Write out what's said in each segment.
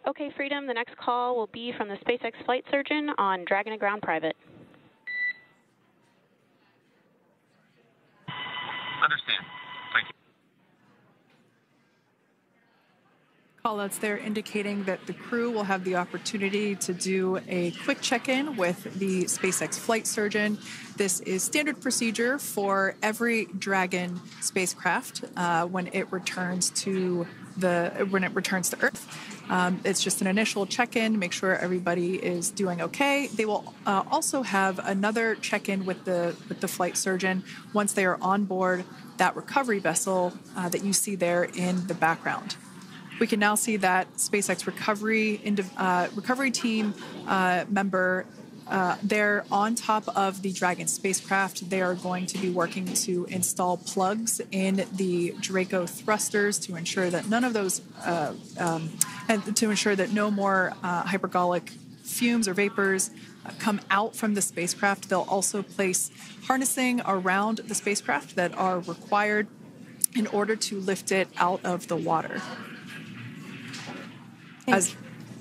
Okay, Freedom, the next call will be from the SpaceX flight surgeon on Dragon to Ground Private. Understand. Thank you. Callouts there indicating that the crew will have the opportunity to do a quick check-in with the SpaceX flight surgeon. This is standard procedure for every Dragon spacecraft when it returns to Earth. It's just an initial check-in, make sure everybody is doing okay. They will also have another check-in with the flight surgeon once they are on board that recovery vessel that you see there in the background. We can now see that SpaceX recovery team member they're on top of the Dragon spacecraft. They are going to be working to install plugs in the Draco thrusters to ensure that none of those, and to ensure that no more hypergolic fumes or vapors come out from the spacecraft. They'll also place harnessing around the spacecraft that are required in order to lift it out of the water.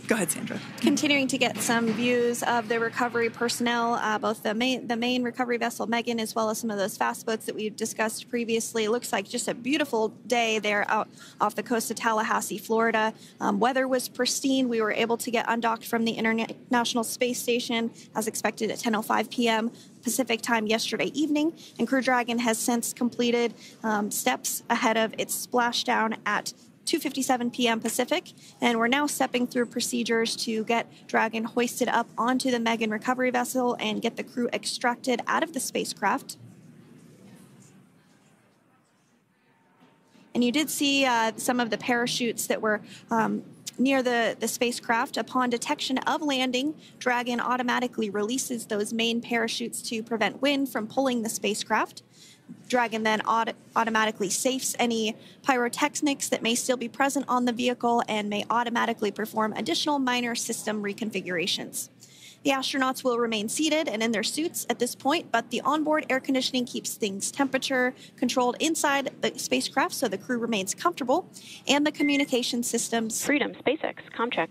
Go ahead, Sandra. Continuing to get some views of the recovery personnel, both the main recovery vessel, Megan, as well as some of those fast boats that we've discussed previously. It looks like just a beautiful day there out off the coast of Tallahassee, Florida. Weather was pristine. We were able to get undocked from the International Space Station as expected at 10:05 p.m. Pacific time yesterday evening, and Crew Dragon has since completed steps ahead of its splashdown at 2:57 p.m. Pacific, and we're now stepping through procedures to get Dragon hoisted up onto the Megan recovery vessel and get the crew extracted out of the spacecraft. And you did see some of the parachutes that were near the spacecraft. Upon detection of landing, Dragon automatically releases those main parachutes to prevent wind from pulling the spacecraft. Dragon then automatically safes any pyrotechnics that may still be present on the vehicle and may automatically perform additional minor system reconfigurations. The astronauts will remain seated and in their suits at this point, but the onboard air conditioning keeps things temperature controlled inside the spacecraft so the crew remains comfortable, and the communication systems... Freedom, SpaceX, comcheck.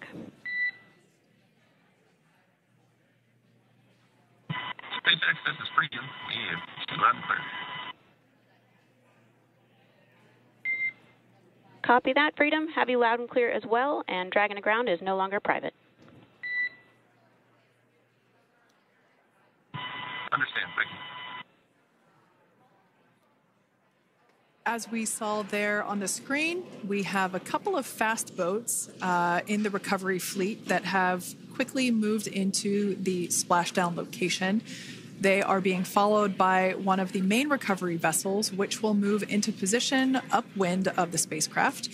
SpaceX, this is Freedom. We have loud and clear. Copy that, Freedom. Have you loud and clear as well, and Dragon to Ground is no longer private. Understand, thank you. As we saw there on the screen, we have a couple of fast boats in the recovery fleet that have quickly moved into the splashdown location. They are being followed by one of the main recovery vessels, which will move into position upwind of the spacecraft.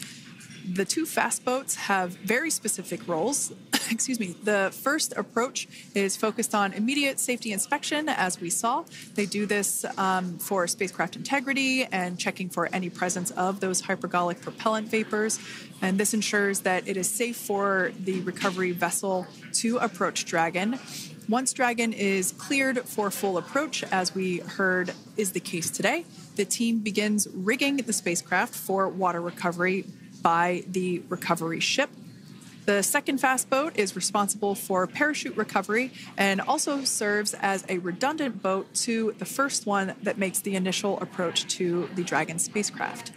The two fast boats have very specific roles. Excuse me. The first approach is focused on immediate safety inspection, as we saw. They do this for spacecraft integrity and checking for any presence of those hypergolic propellant vapors. And this ensures that it is safe for the recovery vessel to approach Dragon. Once Dragon is cleared for full approach, as we heard is the case today, the team begins rigging the spacecraft for water recovery by the recovery ship. The second fast boat is responsible for parachute recovery and also serves as a redundant boat to the first one that makes the initial approach to the Dragon spacecraft.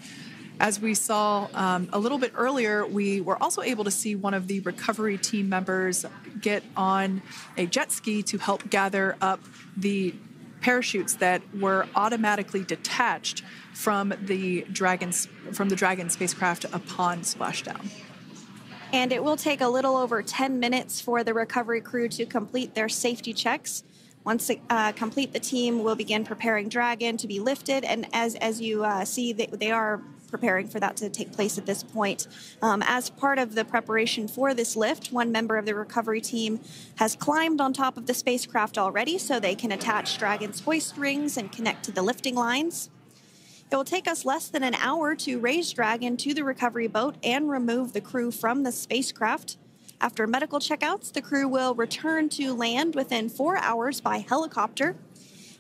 As we saw a little bit earlier, we were also able to see one of the recovery team members get on a jet ski to help gather up the parachutes that were automatically detached from the Dragon spacecraft upon splashdown. And it will take a little over 10 minutes for the recovery crew to complete their safety checks. Once they complete, the team will begin preparing Dragon to be lifted, and as you see, they are preparing for that to take place at this point. As part of the preparation for this lift, one member of the recovery team has climbed on top of the spacecraft already so they can attach Dragon's hoist rings and connect to the lifting lines. It will take us less than an hour to raise Dragon to the recovery boat and remove the crew from the spacecraft. After medical checkouts, the crew will return to land within 4 hours by helicopter.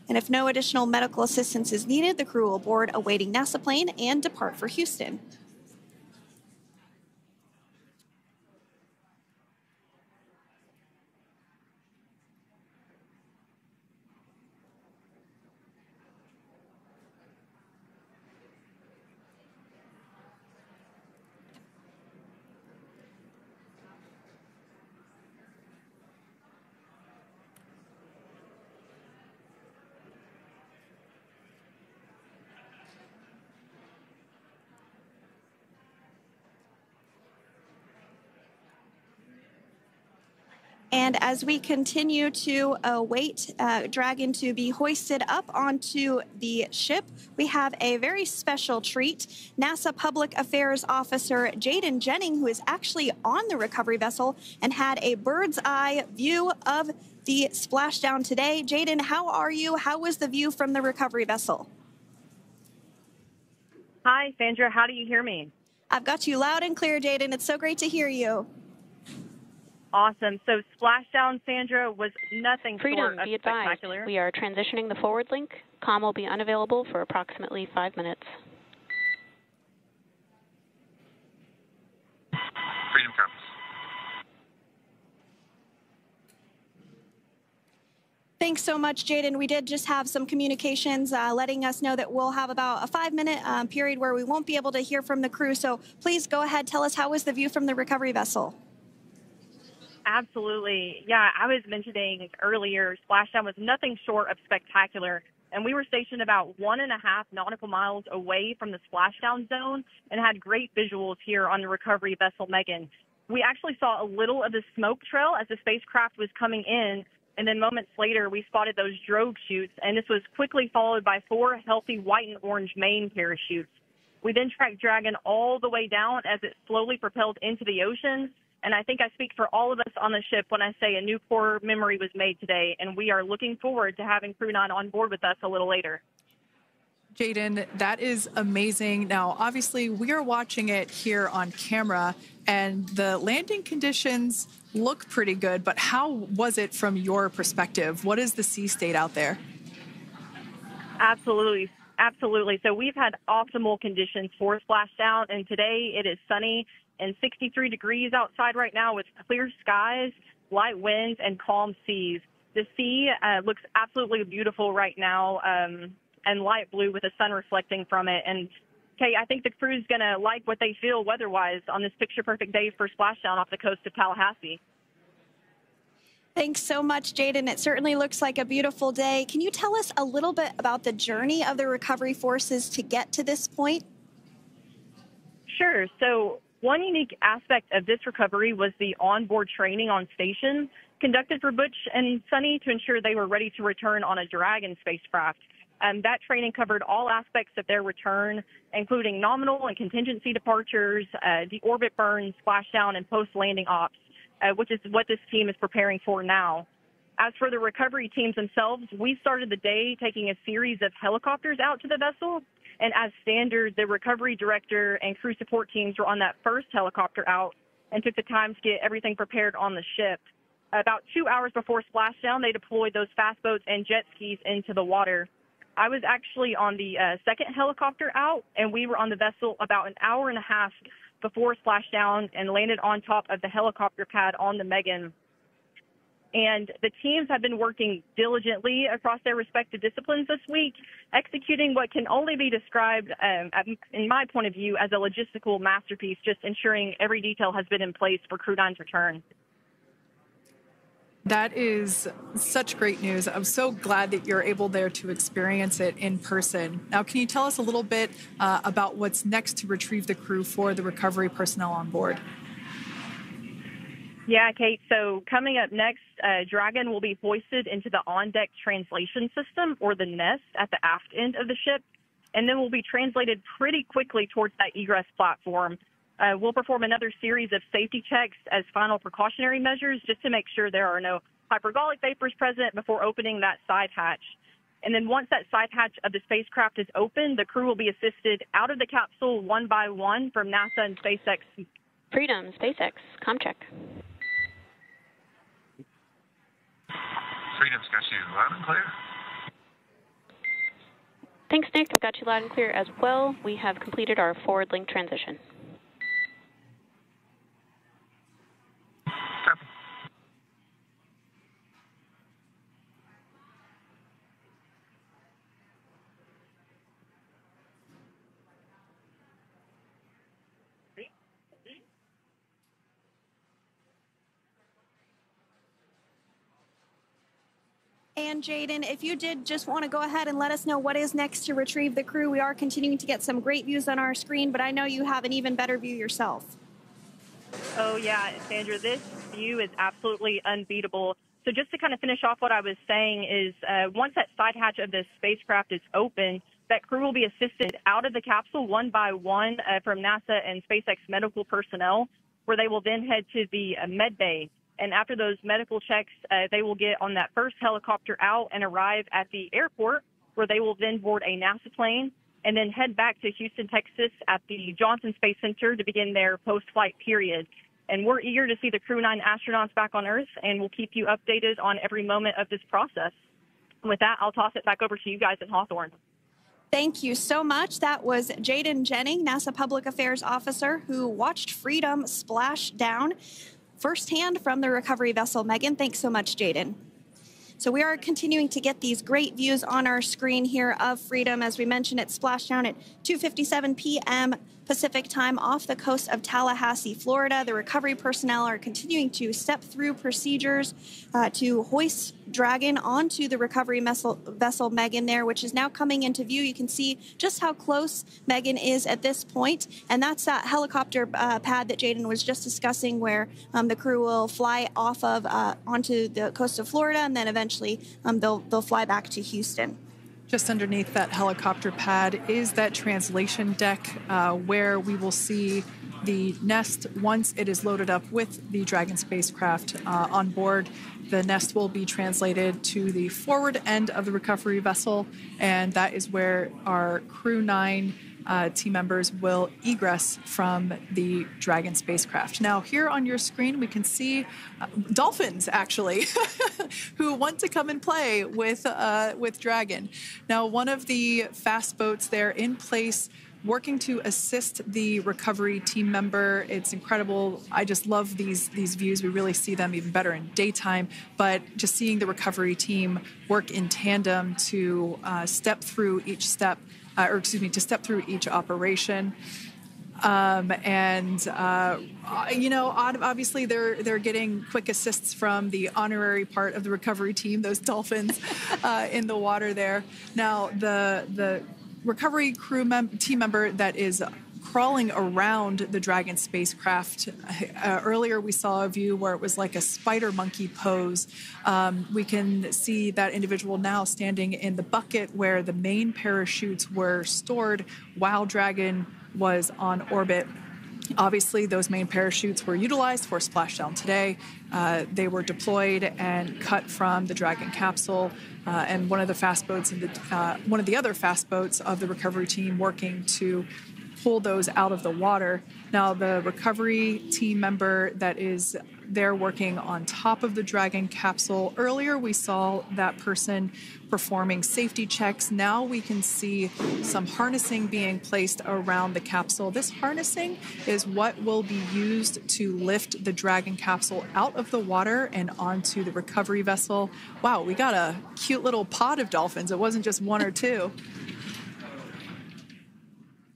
And if no additional medical assistance is needed, the crew will board a waiting NASA plane and depart for Houston. And as we continue to await Dragon to be hoisted up onto the ship, we have a very special treat. NASA Public Affairs Officer Jaden Jennings, who is actually on the recovery vessel and had a bird's eye view of the splashdown today. Jaden, how are you? How was the view from the recovery vessel? Hi, Sandra. How do you hear me? I've got you loud and clear, Jaden. It's so great to hear you. Awesome. So Splashdown, Sandra, was nothing Freedom, short be of advised. spectacular. We are transitioning the forward link. Comm will be unavailable for approximately 5 minutes. Freedom comes. Thanks so much, Jaden. We did just have some communications letting us know that we'll have about a 5-minute period where we won't be able to hear from the crew. So please go ahead, tell us, how was the view from the recovery vessel? Absolutely. Yeah, I was mentioning earlier, Splashdown was nothing short of spectacular. And we were stationed about 1.5 nautical miles away from the splashdown zone and had great visuals here on the recovery vessel Megan. We actually saw a little of the smoke trail as the spacecraft was coming in, and then moments later we spotted those drogue chutes, and this was quickly followed by 4 healthy white and orange main parachutes. We then tracked Dragon all the way down as it slowly propelled into the ocean. And I think I speak for all of us on the ship when I say a new core memory was made today, and we are looking forward to having Crew-9 on board with us a little later. Jaden, that is amazing. Now, obviously, we are watching it here on camera, and the landing conditions look pretty good, but how was it from your perspective? What is the sea state out there? Absolutely. Absolutely. So we've had optimal conditions for splashdown, and today it is sunny and 63 degrees outside right now with clear skies, light winds, and calm seas. The sea looks absolutely beautiful right now, and light blue with the sun reflecting from it. And, Kate, I think the crew's going to like what they feel weather-wise on this picture-perfect day for splashdown off the coast of Tallahassee. Thanks so much, Jaden. It certainly looks like a beautiful day. Can you tell us a little bit about the journey of the recovery forces to get to this point? Sure. So one unique aspect of this recovery was the onboard training on station conducted for Butch and Suni to ensure they were ready to return on a Dragon spacecraft. That training covered all aspects of their return, including nominal and contingency departures, the orbit burn, splashdown, and post-landing ops, which is what this team is preparing for now. As for the recovery teams themselves, we started the day taking a series of helicopters out to the vessel. And as standard, the recovery director and crew support teams were on that first helicopter out and took the time to get everything prepared on the ship. About 2 hours before splashdown, they deployed those fast boats and jet skis into the water. I was actually on the second helicopter out, and we were on the vessel about an hour and a half before splashdown and landed on top of the helicopter pad on the Megan. And the teams have been working diligently across their respective disciplines this week, executing what can only be described, in my point of view, as a logistical masterpiece, just ensuring every detail has been in place for Crew-9's return. That is such great news. I'm so glad that you're able there to experience it in person. Now, can you tell us a little bit about what's next to retrieve the crew for the recovery personnel on board? Yeah, Kate. So coming up next, Dragon will be hoisted into the on-deck translation system, or the nest, at the aft end of the ship, and then will be translated pretty quickly towards that egress platform. We'll perform another series of safety checks as final precautionary measures just to make sure there are no hypergolic vapors present before opening that side hatch. And then once that side hatch of the spacecraft is open, the crew will be assisted out of the capsule one by one from NASA and SpaceX. Freedom, SpaceX, comm check. Freedom's got you loud and clear. Thanks, Nick. I've got you loud and clear as well. We have completed our forward link transition. Copy. And Jaden, if you did just want to go ahead and let us know what is next to retrieve the crew. We are continuing to get some great views on our screen, but I know you have an even better view yourself. Oh, yeah, Sandra, this view is absolutely unbeatable. So just to kind of finish off what I was saying is once that side hatch of the spacecraft is open, that crew will be assisted out of the capsule one by one from NASA and SpaceX medical personnel, where they will then head to the med bay. And after those medical checks, they will get on that first helicopter out and arrive at the airport, where they will then board a NASA plane and then head back to Houston, Texas at the Johnson Space Center to begin their post-flight period. And we're eager to see the Crew-9 astronauts back on Earth, and we'll keep you updated on every moment of this process. With that, I'll toss it back over to you guys at Hawthorne. Thank you so much. That was Jaden Jennings, NASA Public Affairs Officer, who watched Freedom splash down firsthand from the recovery vessel Megan. Thanks so much, Jaden. So we are continuing to get these great views on our screen here of Freedom. As we mentioned, it splashed down at 2:57 p.m. Pacific time off the coast of Tallahassee, Florida. The recovery personnel are continuing to step through procedures to hoist Dragon onto the recovery vessel Megan there, which is now coming into view. You can see just how close Megan is at this point. And that's that helicopter pad that Jaden was just discussing, where the crew will fly off of onto the coast of Florida, and then eventually they'll fly back to Houston. Just underneath that helicopter pad is that translation deck where we will see the nest once it is loaded up with the Dragon spacecraft on board. The nest will be translated to the forward end of the recovery vessel, and that is where our Crew-9 team members will egress from the Dragon spacecraft. Now, here on your screen, we can see dolphins, actually, who want to come and play with Dragon. Now, one of the fast boats there in place, working to assist the recovery team member. It's incredible. I just love these views. We really see them even better in daytime, but just seeing the recovery team work in tandem to step through each step, to step through each operation. Obviously they're getting quick assists from the honorary part of the recovery team, those dolphins in the water there. Now, the recovery team member that is crawling around the Dragon spacecraft. Earlier, we saw a view where it was like a spider monkey pose. We can see that individual now standing in the bucket where the main parachutes were stored while Dragon was on orbit. Obviously, those main parachutes were utilized for splashdown today. They were deployed and cut from the Dragon capsule, and one of the other fast boats of the recovery team working to pull those out of the water. Now, the recovery team member that is there working on top of the Dragon capsule. Earlier, we saw that person performing safety checks. Now we can see some harnessing being placed around the capsule. This harnessing is what will be used to lift the Dragon capsule out of the water and onto the recovery vessel. Wow, we got a cute little pod of dolphins. It wasn't just one or two.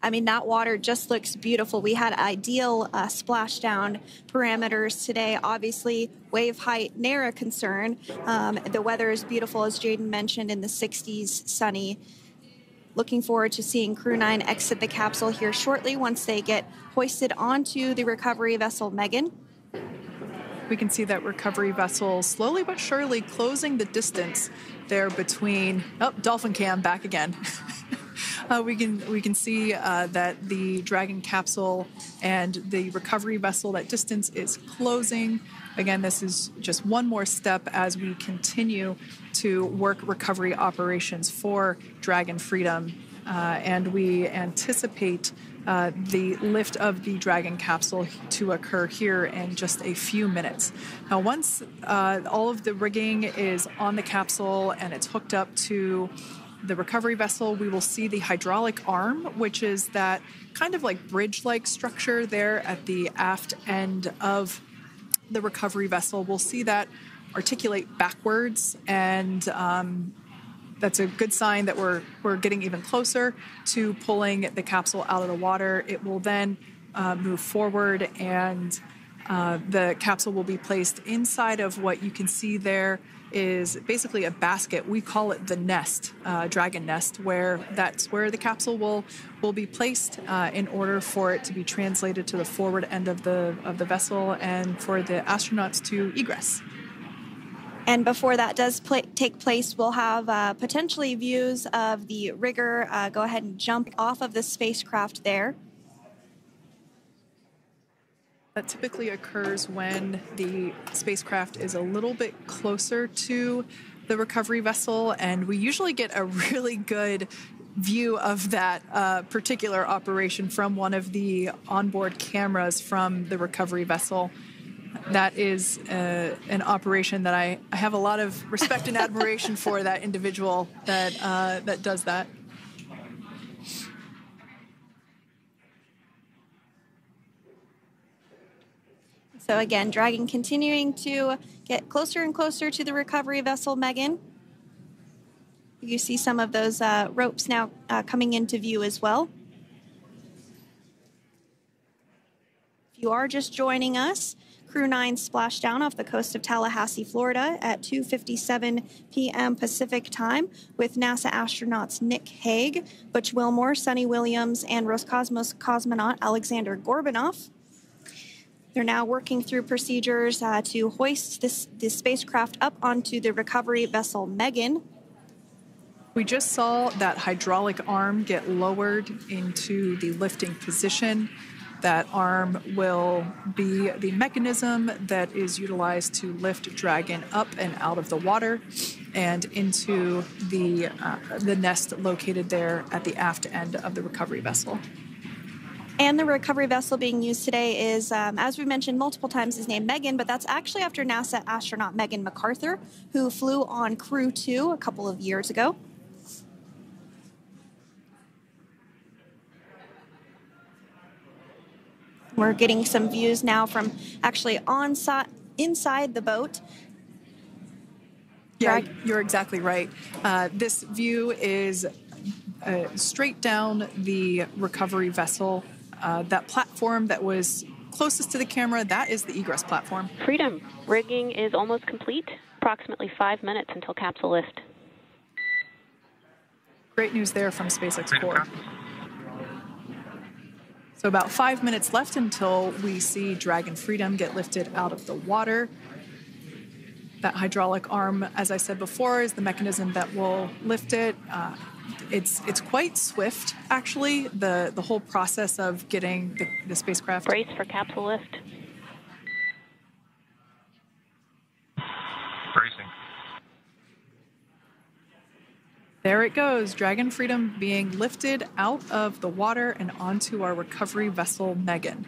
I mean, that water just looks beautiful. We had ideal splashdown parameters today. Obviously, wave height, ne'er a concern. The weather is beautiful, as Jaden mentioned, in the 60s, sunny. Looking forward to seeing Crew-9 exit the capsule here shortly once they get hoisted onto the recovery vessel Megan. We can see that recovery vessel slowly but surely closing the distance there between... Oh, dolphin cam back again. We can see that the Dragon capsule and the recovery vessel, that distance is closing. Again, this is just one more step as we continue to work recovery operations for Dragon Freedom, and we anticipate the lift of the Dragon capsule to occur here in just a few minutes. Now, once all of the rigging is on the capsule and it's hooked up to the recovery vessel, we will see the hydraulic arm, which is that kind of like bridge-like structure there at the aft end of the recovery vessel. We'll see that articulate backwards, and that's a good sign that we're getting even closer to pulling the capsule out of the water. It will then move forward and The capsule will be placed inside of what you can see there is basically a basket. We call it the nest, dragon nest, where that's where the capsule will be placed in order for it to be translated to the forward end of the vessel and for the astronauts to egress. And before that does take place, we'll have potentially views of the rigger go ahead and jump off of the spacecraft there. That typically occurs when the spacecraft is a little bit closer to the recovery vessel, and we usually get a really good view of that particular operation from one of the onboard cameras from the recovery vessel. That is an operation that I have a lot of respect and admiration for, that individual that does that. So again, Dragon continuing to get closer and closer to the recovery vessel, Megan. You see some of those ropes now coming into view as well. If you are just joining us, Crew-9 Splashdown off the coast of Tallahassee, Florida at 2:57 p.m. Pacific time with NASA astronauts Nick Hague, Butch Wilmore, Suni Williams, and Roscosmos cosmonaut Alexander Gorbunov. They're now working through procedures to hoist this spacecraft up onto the recovery vessel Megan. We just saw that hydraulic arm get lowered into the lifting position. That arm will be the mechanism that is utilized to lift Dragon up and out of the water and into the nest located there at the aft end of the recovery vessel. And the recovery vessel being used today is, as we mentioned multiple times, is named Megan, but that's actually after NASA astronaut Megan McArthur, who flew on Crew-2 a couple of years ago. We're getting some views now from actually inside the boat. Yeah, you're exactly right. This view is straight down the recovery vessel. That platform that was closest to the camera, that is the egress platform. Freedom. Rigging is almost complete. Approximately 5 minutes until capsule lift. Great news there from SpaceX Core. So about 5 minutes left until we see Dragon Freedom get lifted out of the water. That hydraulic arm, as I said before, is the mechanism that will lift it. It's quite swift, actually, the whole process of getting the spacecraft. Brace for capsule lift. Bracing. There it goes, Dragon Freedom being lifted out of the water and onto our recovery vessel, Megan.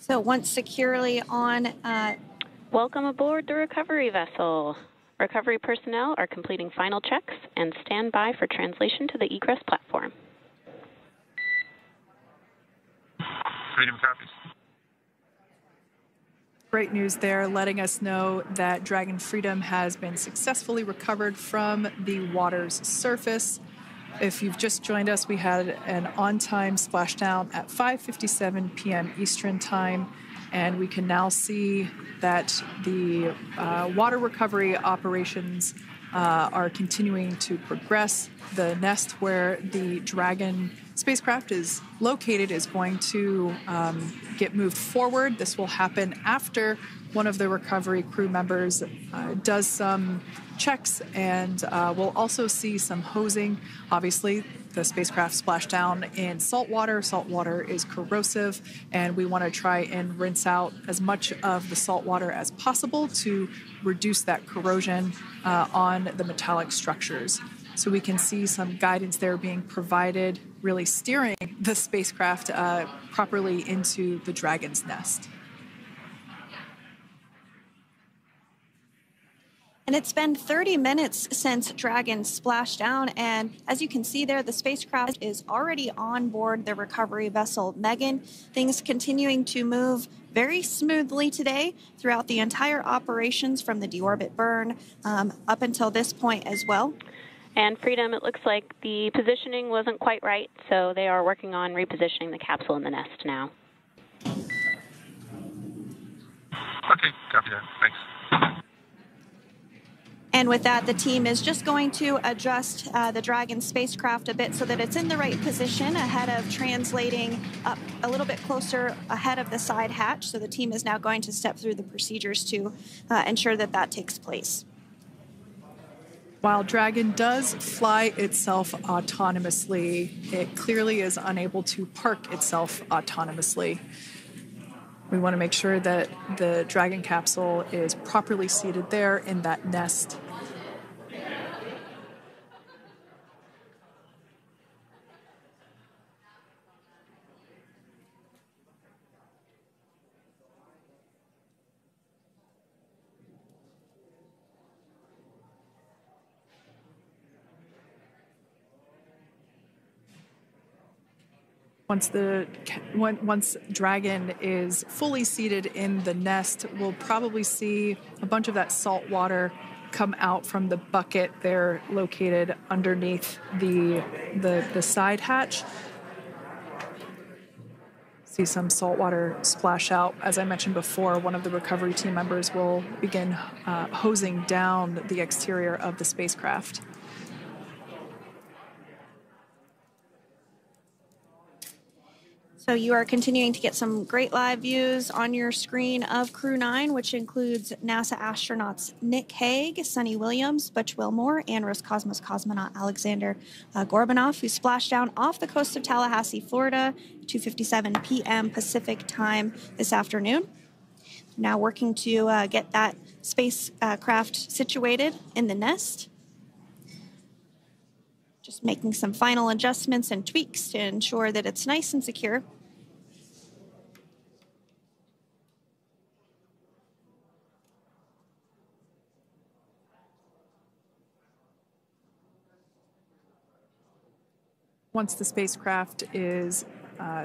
So once securely on... Welcome aboard the recovery vessel. Recovery personnel are completing final checks and stand by for translation to the egress platform. Freedom copies. Great news there, letting us know that Dragon Freedom has been successfully recovered from the water's surface. If you've just joined us, we had an on-time splashdown at 5:57 p.m. Eastern Time, and we can now see that the water recovery operations are continuing to progress. The nest where the Dragon spacecraft is located is going to get moved forward. This will happen after one of the recovery crew members does some checks, and we'll also see some hosing. Obviously, the spacecraft splashed down in salt water. Salt water is corrosive, and we want to try and rinse out as much of the salt water as possible to reduce that corrosion on the metallic structures. So we can see some guidance there being provided, really steering the spacecraft properly into the Dragon's nest. And it's been 30 minutes since Dragon splashed down, and as you can see there, the spacecraft is already on board the recovery vessel Megan. Things continuing to move very smoothly today throughout the entire operations from the deorbit burn up until this point as well. And Freedom, it looks like the positioning wasn't quite right, so they are working on repositioning the capsule in the nest now. Okay, copy that. Thanks. And with that, the team is just going to adjust the Dragon spacecraft a bit so that it's in the right position ahead of translating up a little bit closer ahead of the side hatch. So the team is now going to step through the procedures to ensure that that takes place. While Dragon does fly itself autonomously, it clearly is unable to park itself autonomously. We want to make sure that the Dragon capsule is properly seated there in that nest. Once Dragon is fully seated in the nest, we'll probably see a bunch of that salt water come out from the bucket there located underneath the side hatch. See some salt water splash out. As I mentioned before, one of the recovery team members will begin hosing down the exterior of the spacecraft. So you are continuing to get some great live views on your screen of Crew-9, which includes NASA astronauts Nick Hague, Sunny Williams, Butch Wilmore, and Roscosmos cosmonaut Alexander Gorbanov, who splashed down off the coast of Tallahassee, Florida, 2:57 p.m. Pacific time this afternoon. Now working to get that spacecraft situated in the nest. Just making some final adjustments and tweaks to ensure that it's nice and secure. Once the spacecraft is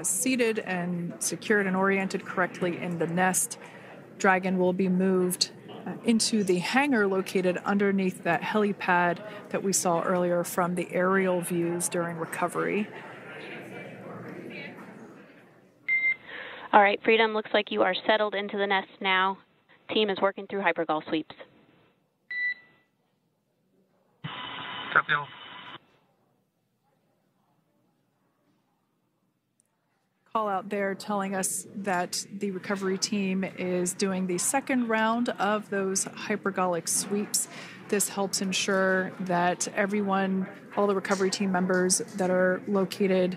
seated and secured and oriented correctly in the nest, Dragon will be moved into the hangar located underneath that helipad that we saw earlier from the aerial views during recovery. All right, Freedom, looks like you are settled into the nest now. Team is working through hypergol sweeps. Copy all. Call out there telling us that the recovery team is doing the second round of those hypergolic sweeps. This helps ensure that all the recovery team members that are located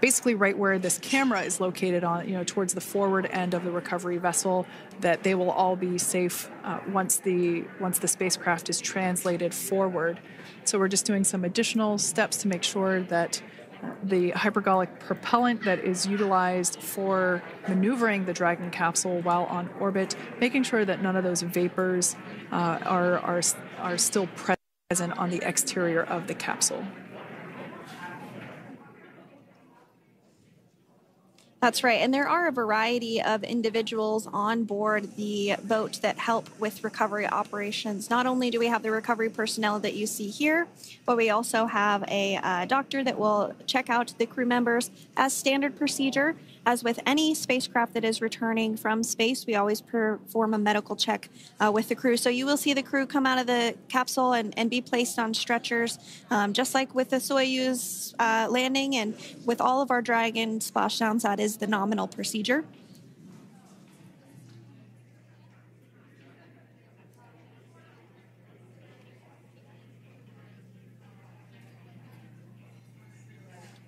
basically right where this camera is located on, towards the forward end of the recovery vessel, that they will all be safe once the spacecraft is translated forward. So we're just doing some additional steps to make sure that the hypergolic propellant that is utilized for maneuvering the Dragon capsule while on orbit, making sure that none of those vapors are still present on the exterior of the capsule. That's right, and there are a variety of individuals on board the boat that help with recovery operations. Not only do we have the recovery personnel that you see here, but we also have a doctor that will check out the crew members as standard procedure. As with any spacecraft that is returning from space, we always perform a medical check with the crew. So you will see the crew come out of the capsule and be placed on stretchers, just like with the Soyuz landing and with all of our Dragon splashdowns. That is the nominal procedure.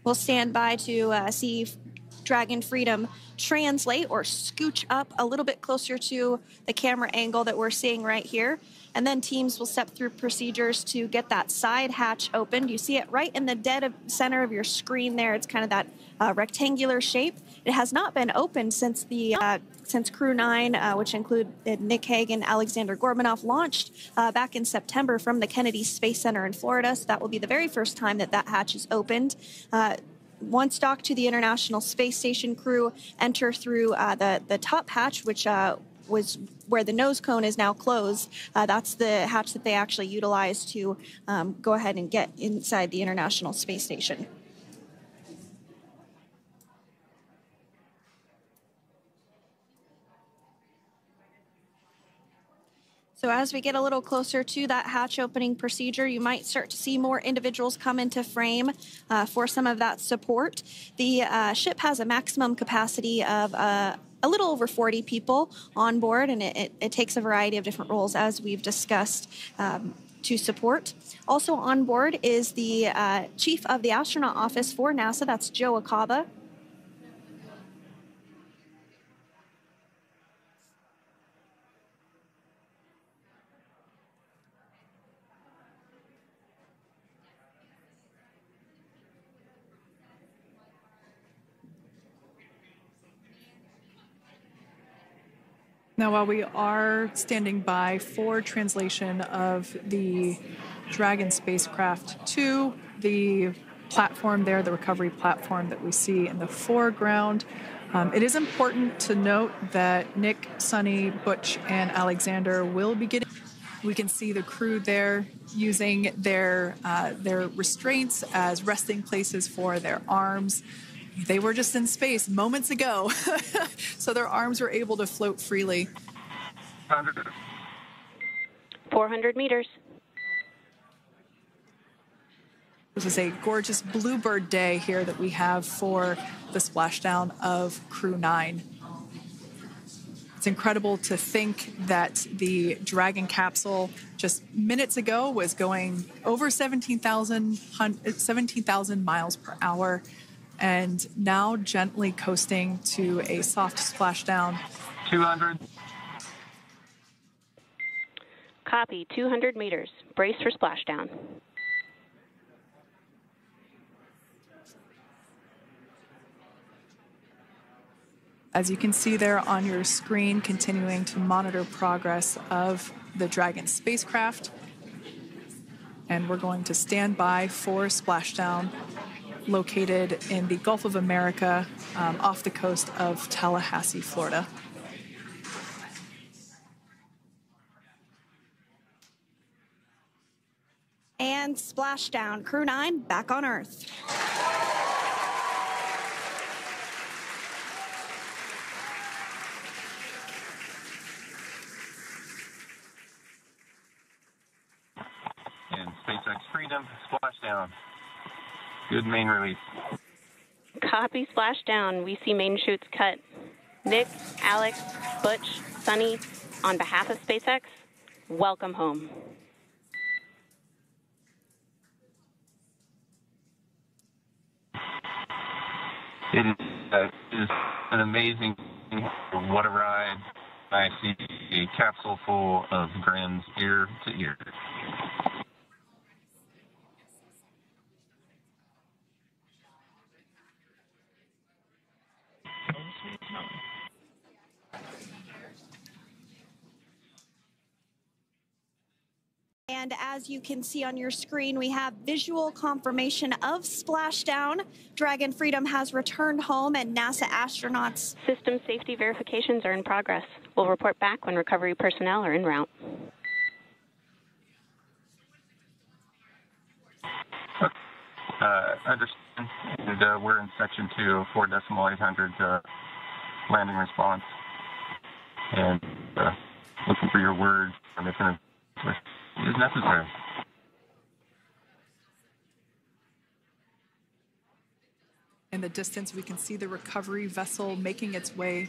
We'll stand by to see Dragon Freedom translate or scooch up a little bit closer to the camera angle that we're seeing right here. And then teams will step through procedures to get that side hatch opened. You see it right in the dead center of your screen there. It's kind of that rectangular shape. It has not been opened since since Crew-9, which included Nick Hague, Alexander Gorbanov, launched back in September from the Kennedy Space Center in Florida. So that will be the very first time that hatch is opened. Once docked to the International Space Station, crew enter through the top hatch, which was where the nose cone is now closed. That's the hatch that they actually utilize to go ahead and get inside the International Space Station. So as we get a little closer to that hatch opening procedure, you might start to see more individuals come into frame for some of that support. The ship has a maximum capacity of a little over 40 people on board, and it takes a variety of different roles, as we've discussed, to support. Also on board is the chief of the astronaut office for NASA, that's Joe Acaba. Now, while we are standing by for translation of the Dragon spacecraft to the platform there, the recovery platform that we see in the foreground, it is important to note that Nick, Suni, Butch, and Alexander will be getting. We can see the crew there using their restraints as resting places for their arms. They were just in space moments ago, so their arms were able to float freely. 400 meters. This is a gorgeous bluebird day here that we have for the splashdown of Crew-9. It's incredible to think that the Dragon capsule just minutes ago was going over 17,000 miles per hour, and now gently coasting to a soft splashdown. 200. Copy, 200 meters. Brace for splashdown. As you can see there on your screen, continuing to monitor progress of the Dragon spacecraft. And we're going to stand by for splashdown, located in the Gulf of America, off the coast of Tallahassee, Florida. And splashdown, Crew-9 back on Earth. And SpaceX Freedom, splashdown. Good main release. Copy, splashdown. We see main chutes cut. Nick, Alex, Butch, Suni, on behalf of SpaceX, welcome home. It is an amazing, what a ride. I see a capsule full of grins ear to ear. And as you can see on your screen, we have visual confirmation of splashdown. Dragon Freedom has returned home, and NASA astronauts. System safety verifications are in progress. We'll report back when recovery personnel are en route. Understand. And we're in section 2, 4.800 landing response. And looking for your words on if it is necessary. In the distance, we can see the recovery vessel making its way.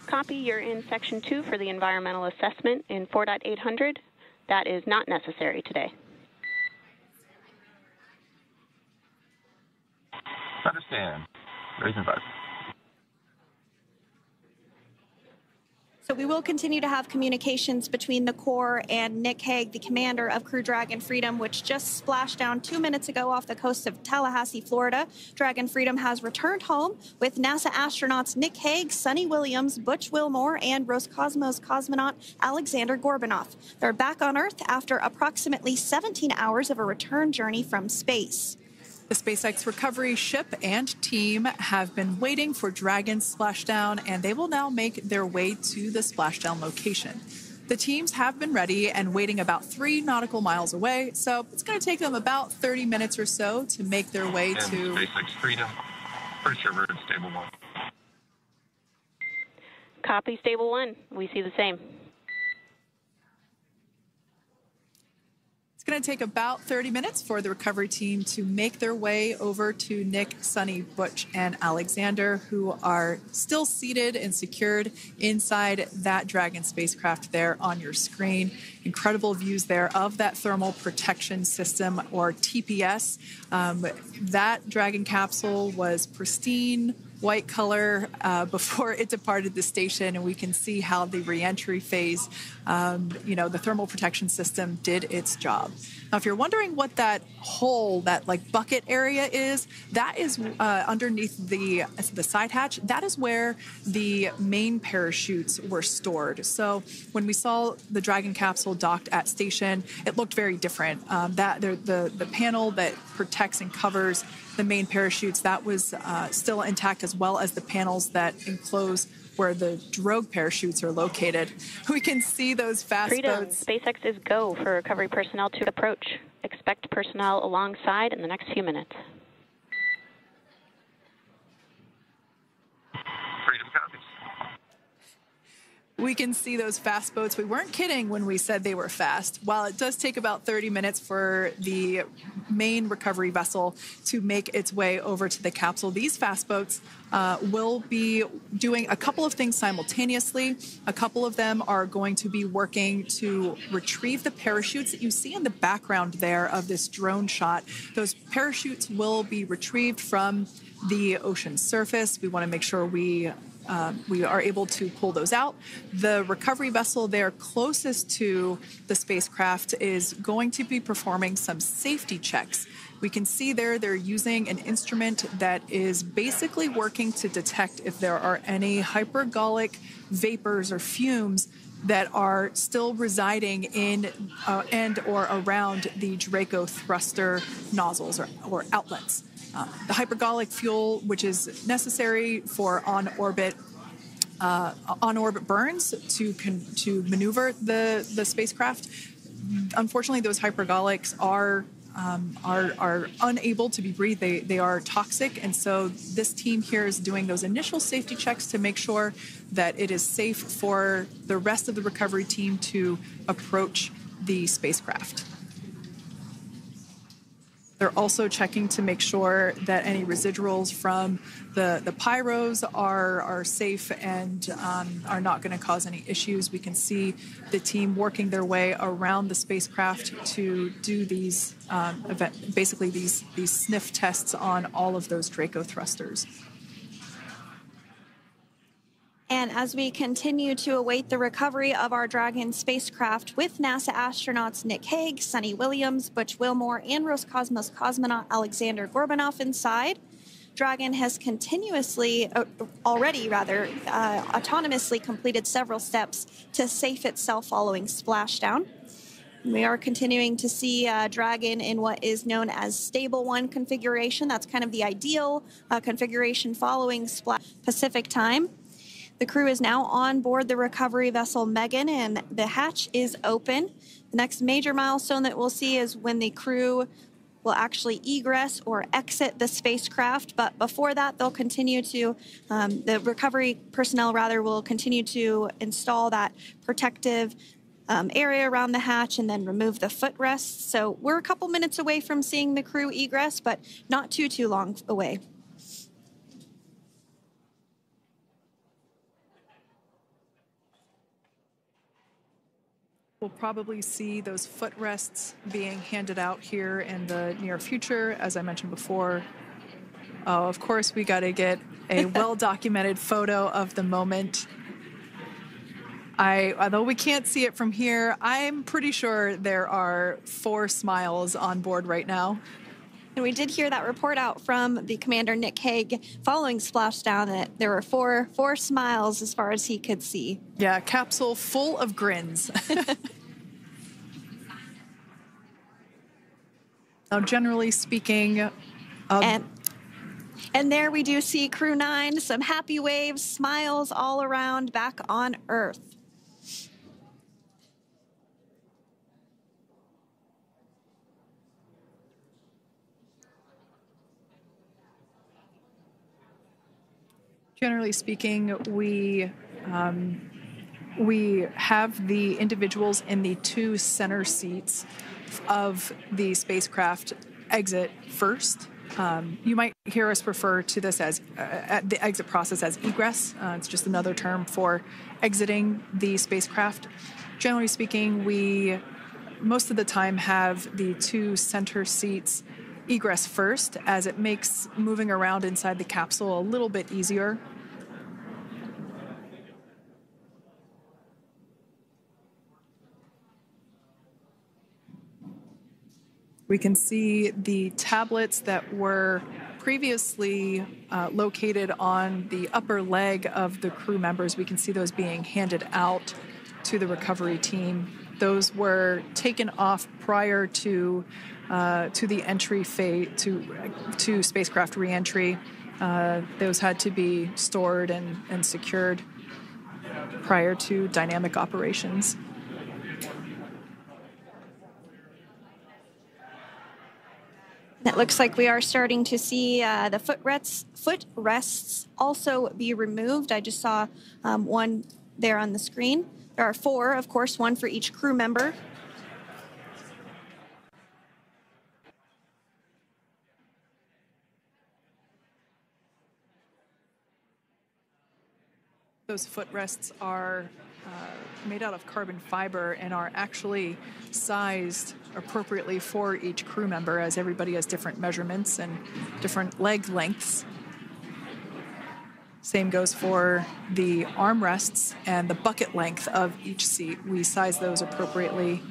Copy, you're in section 2 for the environmental assessment in 4.800. That is not necessary today. Understand. Raise and buzz. So we will continue to have communications between the Corps and Nick Hague, the commander of Crew Dragon Freedom, which just splashed down 2 minutes ago off the coast of Tallahassee, Florida. Dragon Freedom has returned home with NASA astronauts Nick Hague, Suni Williams, Butch Wilmore, and Roscosmos cosmonaut Alexander Gorbanov. They're back on Earth after approximately 17 hours of a return journey from space. The SpaceX recovery ship and team have been waiting for Dragon's splashdown, and they will now make their way to the splashdown location. The teams have been ready and waiting about 3 nautical miles away, so it's going to take them about 30 minutes or so to make their way to SpaceX Freedom. Pretty sure we're in Stable 1. Copy, Stable 1. We see the same. It's going to take about 30 minutes for the recovery team to make their way over to Nick, Suni, Butch, and Alexander, who are still seated and secured inside that Dragon spacecraft there on your screen. Incredible views there of that thermal protection system, or TPS. That Dragon capsule was pristine, white color before it departed the station, and we can see how the reentry phase, the thermal protection system did its job. Now, if you're wondering what that hole, that like bucket area is, that is underneath the side hatch. That is where the main parachutes were stored. So when we saw the Dragon capsule docked at station, it looked very different. The panel that protects and covers the main parachutes, that was still intact, as well as the panels that enclose where the drogue parachutes are located. We can see those fast boats. SpaceX is go for recovery personnel to approach. Expect personnel alongside in the next few minutes. Freedom copies. We can see those fast boats. We weren't kidding when we said they were fast. While it does take about 30 minutes for the main recovery vessel to make its way over to the capsule, these fast boats will be doing a couple of things simultaneously. A couple of them are going to be working to retrieve the parachutes that you see in the background there of this drone shot. Those parachutes will be retrieved from the ocean surface. We want to make sure we are able to pull those out. The recovery vessel there closest to the spacecraft is going to be performing some safety checks. We can see there they're using an instrument that is basically working to detect if there are any hypergolic vapors or fumes that are still residing in and or around the Draco thruster nozzles or outlets. The hypergolic fuel, which is necessary for on-orbit burns to maneuver the spacecraft. Unfortunately, those hypergolics are unable to be breathed. They are toxic, and so this team here is doing those initial safety checks to make sure that it is safe for the rest of the recovery team to approach the spacecraft. They're also checking to make sure that any residuals from the pyros are safe and are not going to cause any issues. We can see the team working their way around the spacecraft to do these basically these sniff tests on all of those Draco thrusters. And as we continue to await the recovery of our Dragon spacecraft with NASA astronauts Nick Hague, Suni Williams, Butch Wilmore, and Roscosmos cosmonaut Alexander Gorbanov inside, Dragon has autonomously completed several steps to safe itself following splashdown. We are continuing to see Dragon in what is known as Stable 1 configuration. That's kind of the ideal configuration following Pacific time. The crew is now on board the recovery vessel Megan, and the hatch is open. The next major milestone that we'll see is when the crew will actually egress or exit the spacecraft. But before that, they'll continue to, the recovery personnel will continue to install that protective area around the hatch and then remove the footrests. So we're a couple minutes away from seeing the crew egress, but not too long away. We'll probably see those footrests being handed out here in the near future, as I mentioned before. Oh, of course, we got to get a well-documented photo of the moment. Although we can't see it from here, I'm pretty sure there are 4 smiles on board right now. And we did hear that report out from the commander, Nick Hague, following Splashdown, that there were four smiles as far as he could see. Yeah, capsule full of grins. Now, generally speaking... And there we do see Crew-9, some happy waves, smiles all around back on Earth. Generally speaking, we have the individuals in the 2 center seats of the spacecraft exit first. You might hear us refer to this as the exit process as egress. It's just another term for exiting the spacecraft. Generally speaking, we most of the time have the 2 center seats egress first, as it makes moving around inside the capsule a little bit easier. We can see the tablets that were previously located on the upper leg of the crew members. We can see those being handed out to the recovery team. Those were taken off prior to the entry phase, to spacecraft reentry. Those had to be stored and secured prior to dynamic operations. It looks like we are starting to see the footrests also be removed. I just saw one there on the screen. There are 4, of course, 1 for each crew member. Those footrests are made out of carbon fiber and are actually sized appropriately for each crew member, as everybody has different measurements and different leg lengths. Same goes for the armrests and the bucket length of each seat. We size those appropriately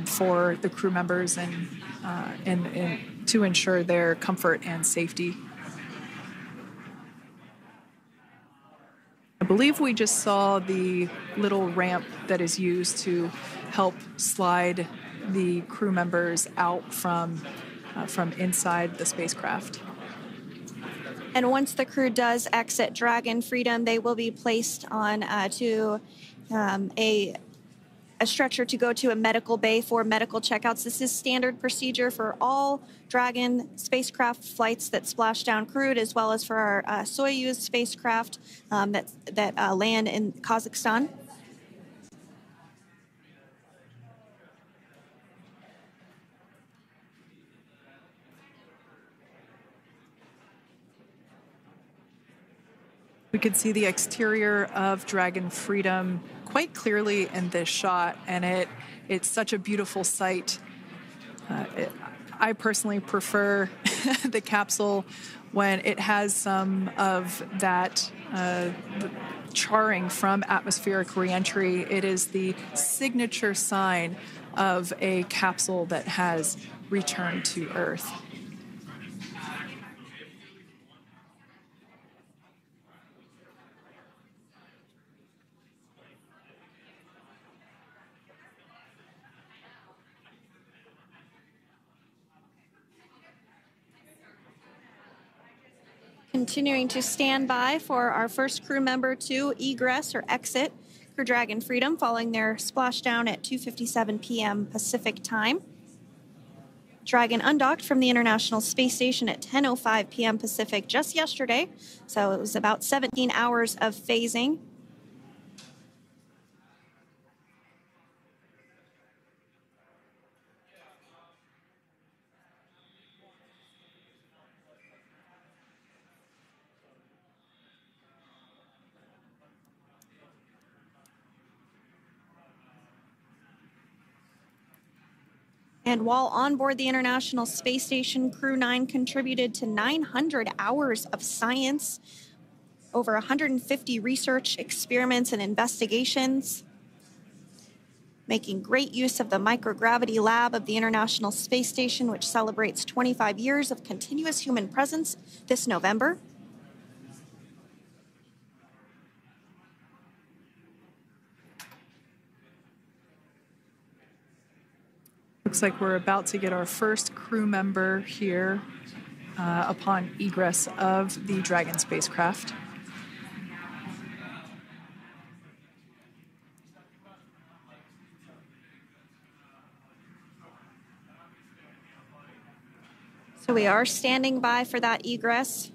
for the crew members and to ensure their comfort and safety. I believe we just saw the little ramp that is used to help slide the crew members out from inside the spacecraft. And once the crew does exit Dragon Freedom, they will be placed on to a stretcher to go to a medical bay for medical checkouts. This is standard procedure for all Dragon spacecraft flights that Splashdown crewed, as well as for our Soyuz spacecraft that land in Kazakhstan. We could see the exterior of Dragon Freedom quite clearly in this shot, and it's such a beautiful sight. I personally prefer the capsule when it has some of that charring from atmospheric reentry. It is the signature sign of a capsule that has returned to Earth. Continuing to stand by for our first crew member to egress or exit Crew Dragon Freedom following their splashdown at 2:57 p.m. Pacific time. Dragon undocked from the International Space Station at 10:05 p.m. Pacific just yesterday, so it was about 17 hours of phasing. And while on board the International Space Station, Crew-9 contributed to 900 hours of science, over 150 research experiments and investigations, making great use of the microgravity lab of the International Space Station, which celebrates 25 years of continuous human presence this November. Looks like we're about to get our first crew member here upon egress of the Dragon spacecraft. So we are standing by for that egress.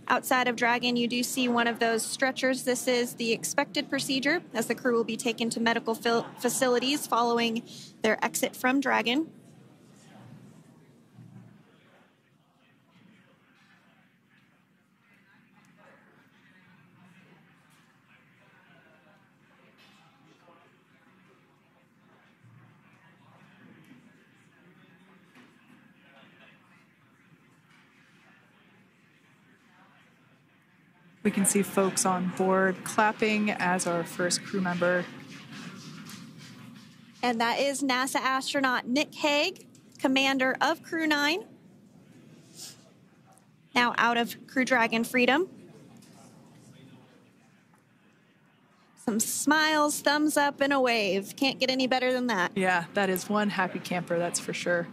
Outside of Dragon, you do see one of those stretchers. This is the expected procedure as the crew will be taken to medical facilities following their exit from Dragon. We can see folks on board clapping as our first crew member. And that is NASA astronaut Nick Hague, commander of Crew-9, now out of Crew Dragon Freedom. Some smiles, thumbs up, and a wave. Can't get any better than that. Yeah, that is one happy camper, that's for sure.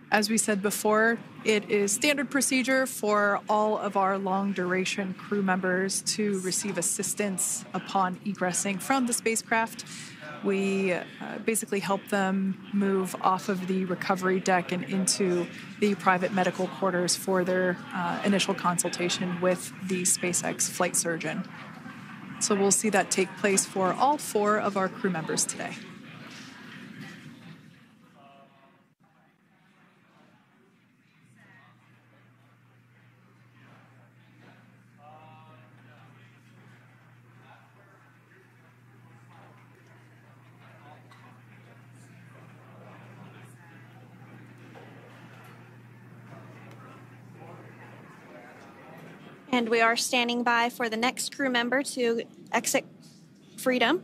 As we said before, it is standard procedure for all of our long-duration crew members to receive assistance upon egressing from the spacecraft. We basically help them move off of the recovery deck and into the private medical quarters for their initial consultation with the SpaceX flight surgeon. So we'll see that take place for all 4 of our crew members today. And we are standing by for the next crew member to exit Freedom.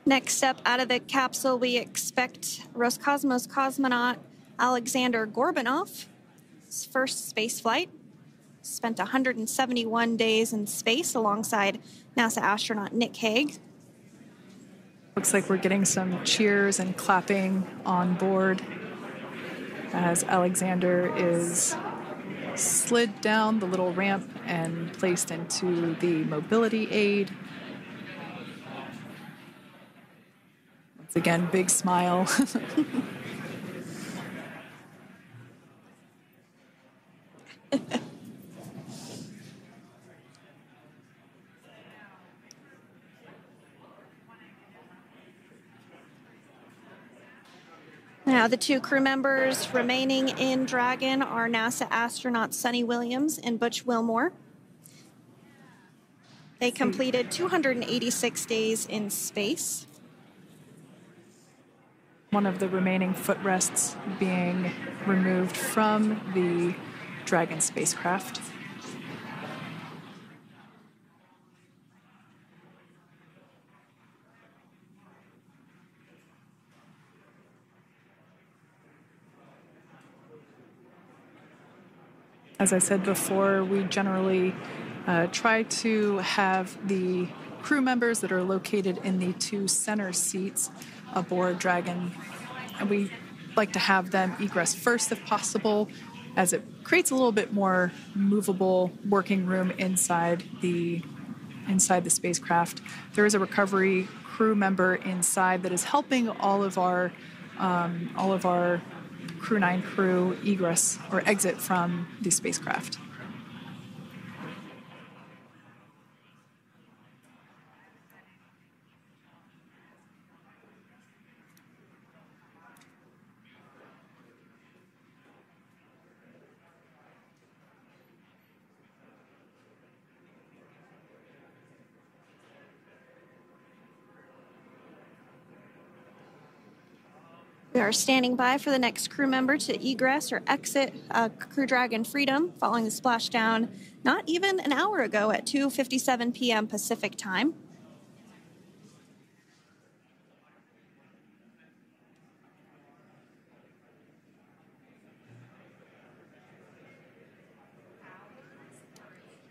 Next up out of the capsule, we expect Roscosmos cosmonaut Alexander Gorbanov. His first space flight. Spent 171 days in space alongside NASA astronaut Nick Hague. Looks like we're getting some cheers and clapping on board as Alexander is slid down the little ramp and placed into the mobility aid. Once again, big smile. Now, the 2 crew members remaining in Dragon are NASA astronauts Suni Williams and Butch Wilmore. They completed 286 days in space. One of the remaining footrests being removed from the Dragon spacecraft. As I said before, we generally try to have the crew members that are located in the 2 center seats aboard Dragon, and we like to have them egress first if possible, as it creates a little bit more movable working room inside the inside the spacecraft. There is a recovery crew member inside that is helping all of our Crew-9 crew egress or exit from the spacecraft. We are standing by for the next crew member to egress or exit Crew Dragon Freedom following the splashdown not even an hour ago at 2:57 p.m. Pacific time.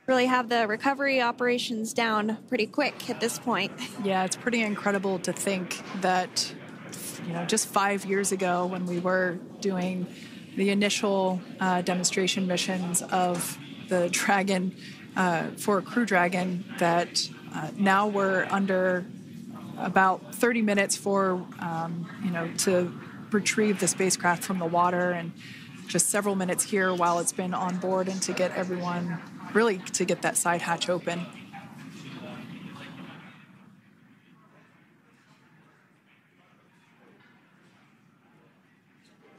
Really have the recovery operations down pretty quick at this point. Yeah, it's pretty incredible to think that, you know, just 5 years ago when we were doing the initial demonstration missions of the Dragon for Crew Dragon, that now we're under about 30 minutes for, to retrieve the spacecraft from the water, and just several minutes here while it's been on board and to get everyone, really to get that side hatch open.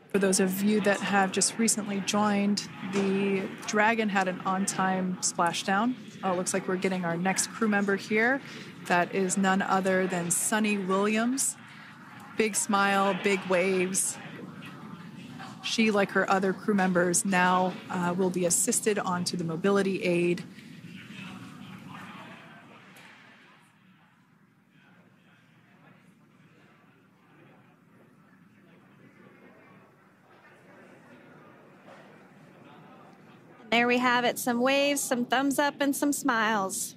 For those of you that have just recently joined, the Dragon had an on-time splashdown. It looks like we're getting our next crew member here. That is none other than Suni Williams. Big smile, big waves. She, like her other crew members, now will be assisted onto the mobility aid. There we have it, some waves, some thumbs up, and some smiles.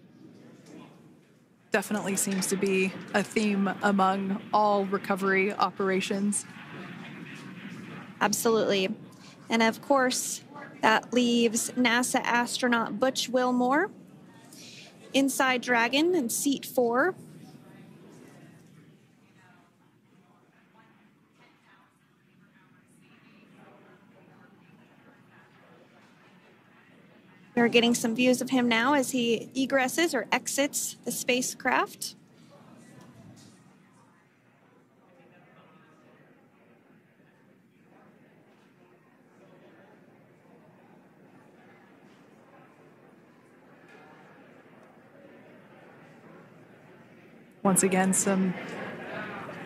Definitely seems to be a theme among all recovery operations. Absolutely. And of course, that leaves NASA astronaut Butch Wilmore inside Dragon in seat 4. We're getting some views of him now as he egresses or exits the spacecraft. Once again, some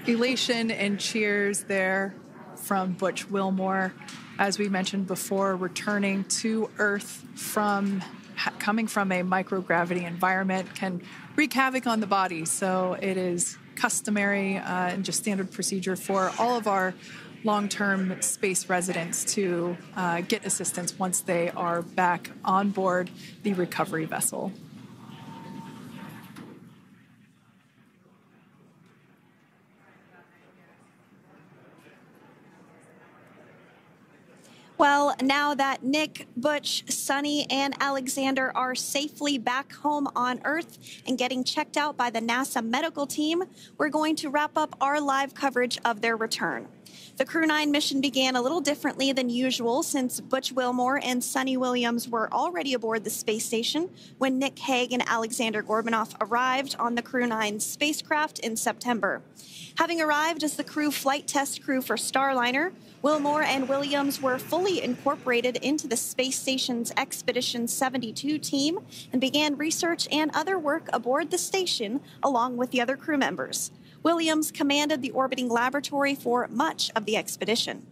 elation and cheers there from Butch Wilmore. As we mentioned before, returning to Earth from coming from a microgravity environment can wreak havoc on the body. So it is customary and just standard procedure for all of our long-term space residents to get assistance once they are back on board the recovery vessel. Well, now that Nick, Butch, Suni, and Alexander are safely back home on Earth and getting checked out by the NASA medical team, we're going to wrap up our live coverage of their return. The Crew-9 mission began a little differently than usual since Butch Wilmore and Suni Williams were already aboard the space station when Nick Hague and Alexander Gorbunoff arrived on the Crew-9 spacecraft in September. Having arrived as the crew flight test crew for Starliner, Wilmore and Williams were fully incorporated into the space station's Expedition 72 team and began research and other work aboard the station along with the other crew members. Williams commanded the orbiting laboratory for much of the expedition.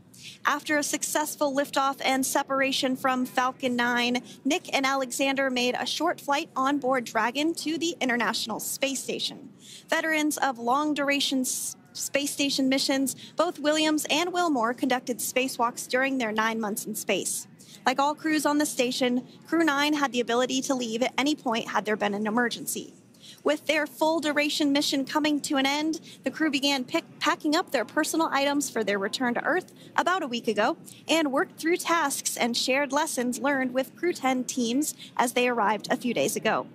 After a successful liftoff and separation from Falcon 9, Nick and Alexander made a short flight on board Dragon to the International Space Station. Veterans of long-duration space station missions, both Williams and Wilmore conducted spacewalks during their 9 months in space. Like all crews on the station, Crew-9 had the ability to leave at any point had there been an emergency. With their full-duration mission coming to an end, the crew began packing up their personal items for their return to Earth about a week ago and worked through tasks and shared lessons learned with Crew-10 teams as they arrived a few days ago.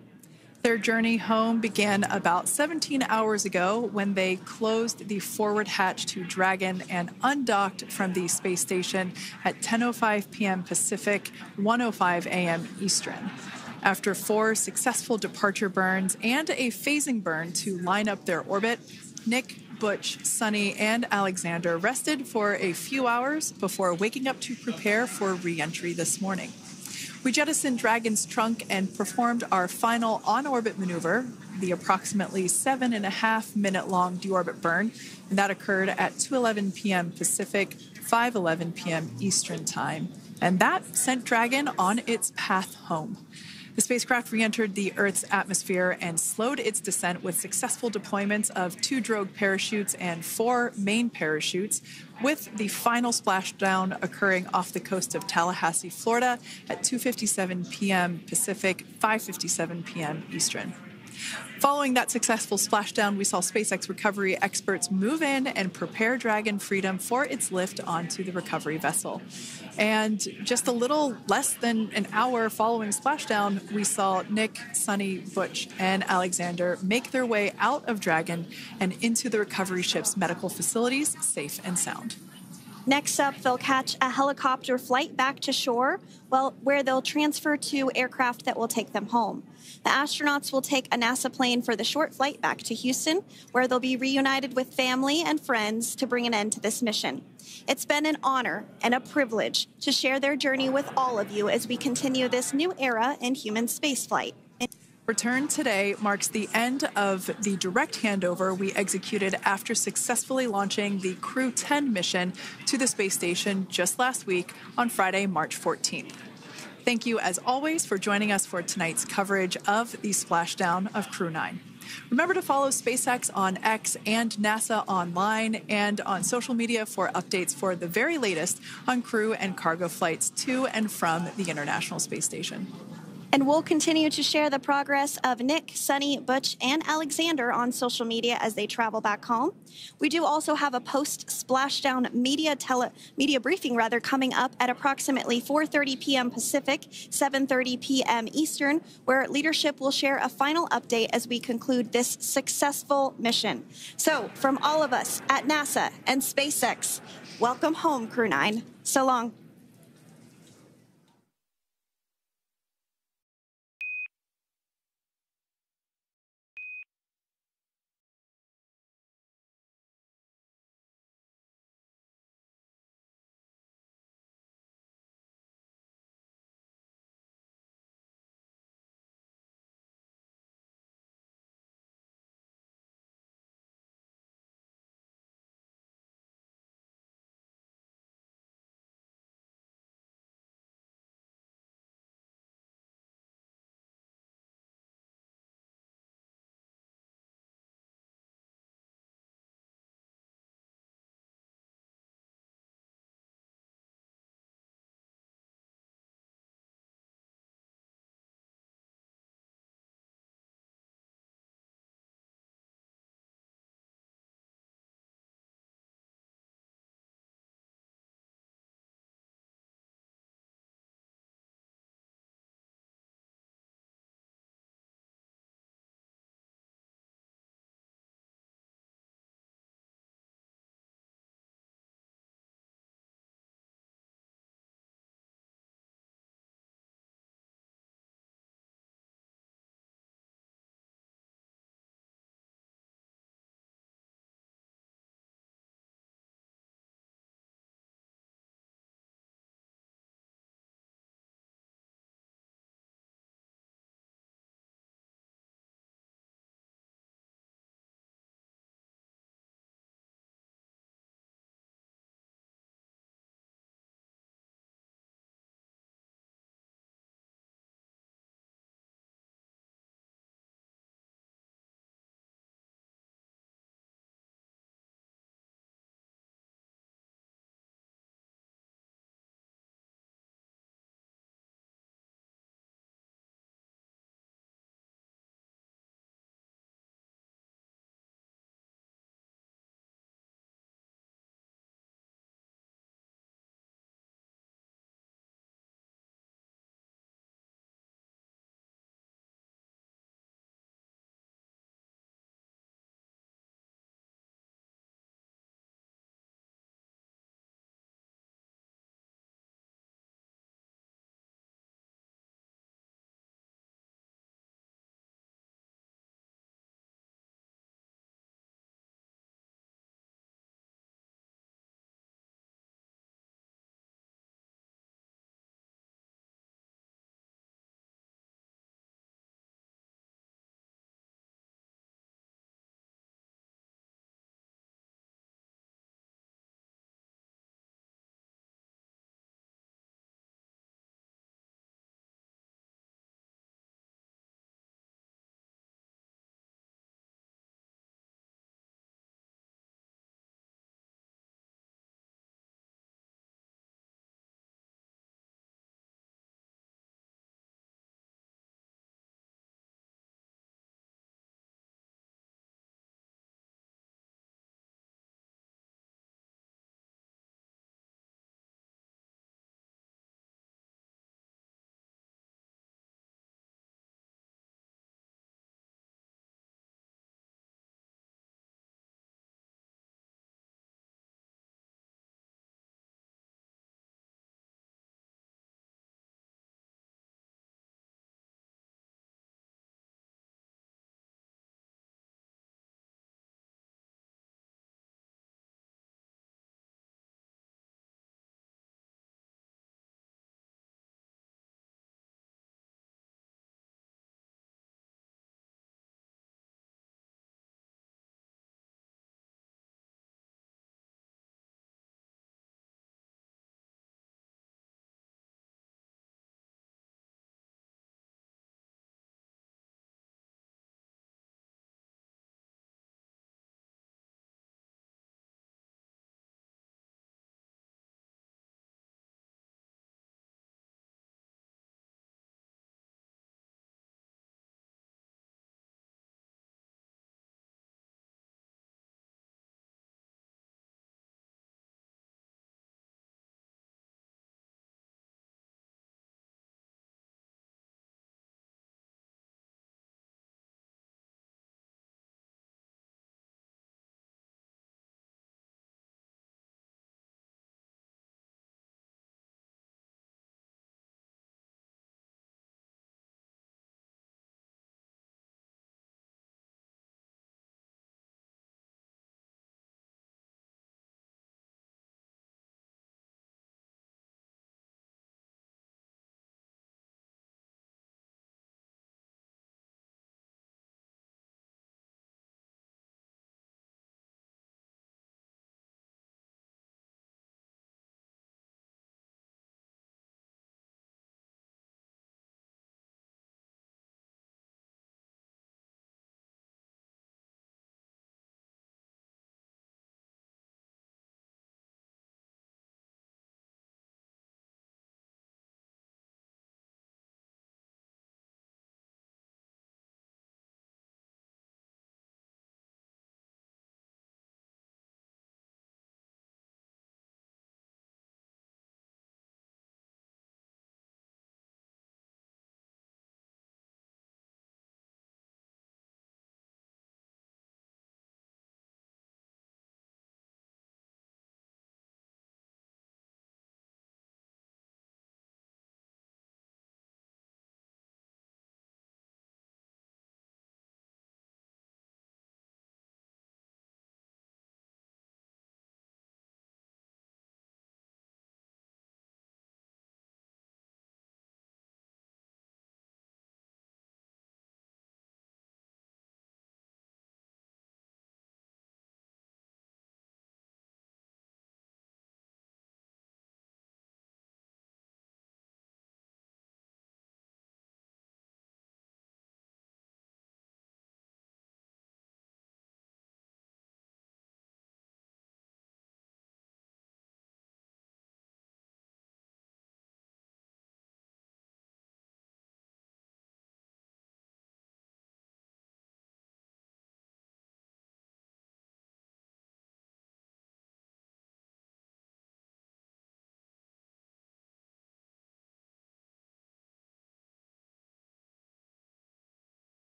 Their journey home began about 17 hours ago when they closed the forward hatch to Dragon and undocked from the space station at 10:05 p.m. Pacific, 1:05 a.m. Eastern. After 4 successful departure burns and a phasing burn to line up their orbit, Nick, Butch, Suni, and Alexander rested for a few hours before waking up to prepare for re-entry this morning. We jettisoned Dragon's trunk and performed our final on-orbit maneuver, the approximately 7.5-minute-long deorbit burn, and that occurred at 2:11 p.m. Pacific, 5:11 p.m. Eastern Time. And that sent Dragon on its path home. The spacecraft re-entered the Earth's atmosphere and slowed its descent with successful deployments of 2 drogue parachutes and 4 main parachutes, with the final splashdown occurring off the coast of Tallahassee, Florida at 2:57 p.m. Pacific, 5:57 p.m. Eastern. Following that successful splashdown, we saw SpaceX recovery experts move in and prepare Dragon Freedom for its lift onto the recovery vessel. And just a little less than an hour following splashdown, we saw Nick, Suni, Butch, and Alexander make their way out of Dragon and into the recovery ship's medical facilities, safe and sound. Next up, they'll catch a helicopter flight back to shore, where they'll transfer to aircraft that will take them home. The astronauts will take a NASA plane for the short flight back to Houston, where they'll be reunited with family and friends to bring an end to this mission. It's been an honor and a privilege to share their journey with all of you as we continue this new era in human spaceflight. Return today marks the end of the direct handover we executed after successfully launching the Crew-9 mission to the space station just last week on Friday, March 14th. Thank you, as always, for joining us for tonight's coverage of the splashdown of Crew-9. Remember to follow SpaceX on X and NASA online and on social media for updates for the very latest on crew and cargo flights to and from the International Space Station. And we'll continue to share the progress of Nick, Suni, Butch, and Alexander on social media as they travel back home. We do also have a post-splashdown media briefing coming up at approximately 4:30 p.m. Pacific, 7:30 p.m. Eastern, where leadership will share a final update as we conclude this successful mission. So, from all of us at NASA and SpaceX, welcome home, Crew-9. So long.